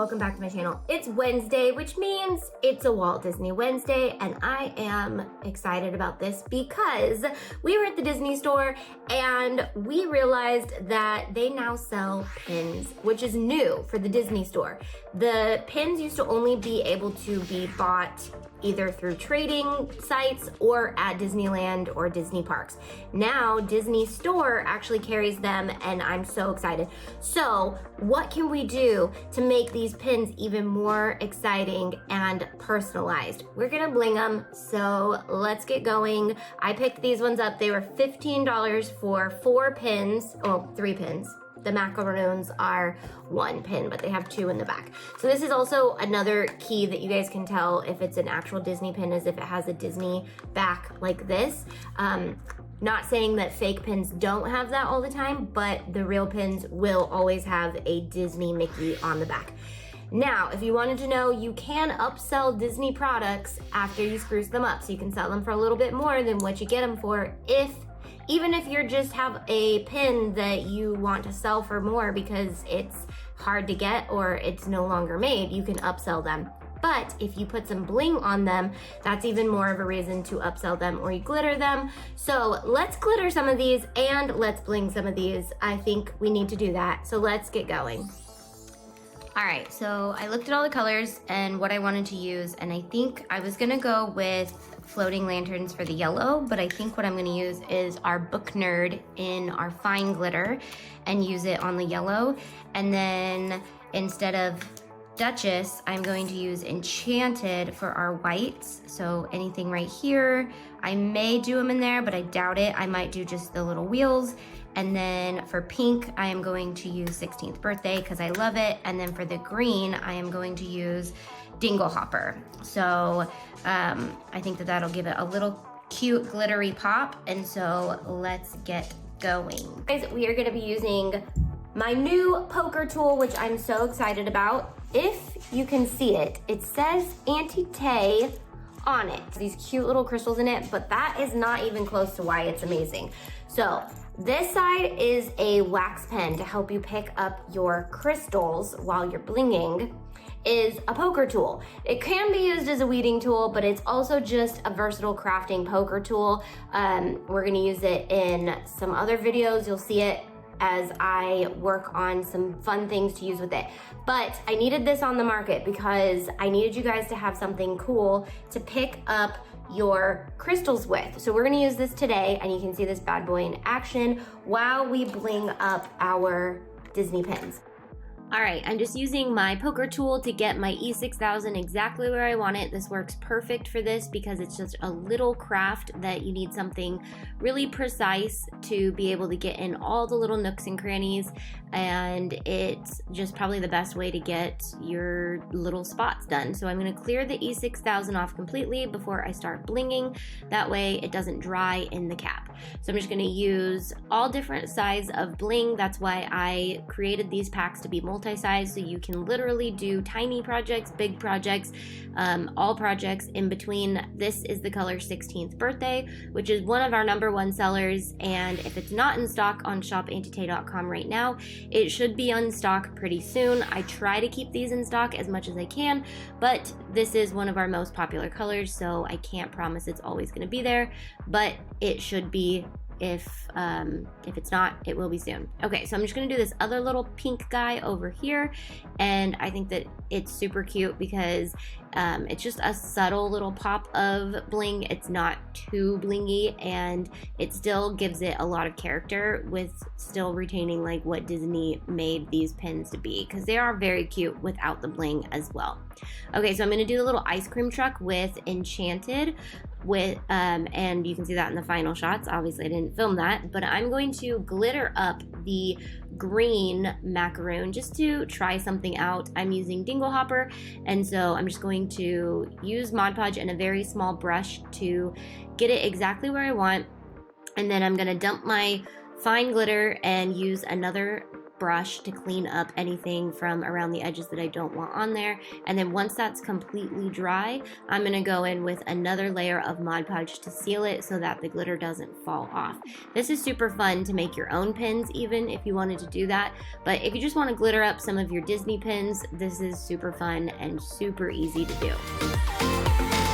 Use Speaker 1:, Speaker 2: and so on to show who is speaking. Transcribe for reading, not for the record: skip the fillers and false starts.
Speaker 1: welcome back to my channel. It's Wednesday, which means it's a Walt Disney Wednesday, and I am excited about this because we were at the Disney store and we realized that they now sell pins, which is new for the Disney store. The pins used to only be able to be bought either through trading sites or at Disneyland or Disney parks. Now Disney store actually carries them, and I'm so excited. So what can we do to make these pins even more exciting and personalized? We're gonna bling them, so let's get going. I picked these ones up. They were $15 for 4 pins, oh, 3 pins. The macaroons are 1 pin, but they have 2 in the back. So this is also another key that you guys can tell if it's an actual Disney pin is if it has a Disney back like this. Not saying that fake pins don't have that all the time, but the real pins will always have a Disney Mickey on the back. Now, if you wanted to know, you can upsell Disney products after you spruce them up. So you can sell them for a little bit more than what you get them for even if you just have a pin that you want to sell for more because it's hard to get or it's no longer made, you can upsell them. But if you put some bling on them, that's even more of a reason to upsell them, or you glitter them. So let's glitter some of these and let's bling some of these. I think we need to do that. So let's get going. All right, so I looked at all the colors and what I wanted to use, and I think I was gonna go with floating lanterns for the yellow, but I think what I'm gonna use is our Book Nerd in our fine glitter and use it on the yellow. And then instead of Duchess, I'm going to use Enchanted for our whites. So anything right here, I may do them in there, but I doubt it. I might do just the little wheels. And then for pink, I am going to use 16th Birthday because I love it. And then for the green, I am going to use Dingle Hopper. So I think that that'll give it a little cute glittery pop. And so let's get going. Guys, we are gonna be using my new poker tool, which I'm so excited about. If you can see it, it says Auntie on it. These cute little crystals in it, but that is not even close to why it's amazing. So this side is a wax pen to help you pick up your crystals while you're blinging, is a poker tool. It can be used as a weeding tool, but it's also just a versatile crafting poker tool. We're gonna use it in some other videos. You'll see it as I work on some fun things to use with it. But I needed this on the market because I needed you guys to have something cool to pick up your crystals with. So we're gonna use this today, and you can see this bad boy in action while we bling up our Disney pins. All right, I'm just using my poker tool to get my E6000 exactly where I want it. This works perfect for this because it's just a little craft that you need something really precise to be able to get in all the little nooks and crannies, and it's just probably the best way to get your little spots done. So I'm gonna clear the E6000 off completely before I start blinging. That way it doesn't dry in the cap. So I'm just gonna use all different size of bling. That's why I created these packs to be multi-size, so you can literally do tiny projects, big projects, all projects in between. This is the color 16th Birthday, which is one of our #1 sellers, and if it's not in stock on shopantitay.com right now, it should be in stock pretty soon. I try to keep these in stock as much as I can, but this is one of our most popular colors, so I can't promise it's always going to be there, but it should be. If it's not, it will be soon. Okay, so I'm just gonna do this other little pink guy over here, and I think that it's super cute because it's just a subtle little pop of bling. It's not too blingy, and it still gives it a lot of character with still retaining like what Disney made these pins to be, because they are very cute without the bling as well. Okay, so I'm gonna do the little ice cream truck with Enchanted with and you can see that in the final shots. Obviously I didn't film that, but I'm going to glitter up the green macaroon just to try something out. I'm using Dingle Hopper, and so I'm just going to use Mod Podge and a very small brush to get it exactly where I want, and then I'm gonna dump my fine glitter and use another brush to clean up anything from around the edges that I don't want on there. And then once that's completely dry, I'm gonna go in with another layer of Mod Podge to seal it so that the glitter doesn't fall off. This is super fun to make your own pins even if you wanted to do that. But if you just wanna glitter up some of your Disney pins, this is super fun and super easy to do.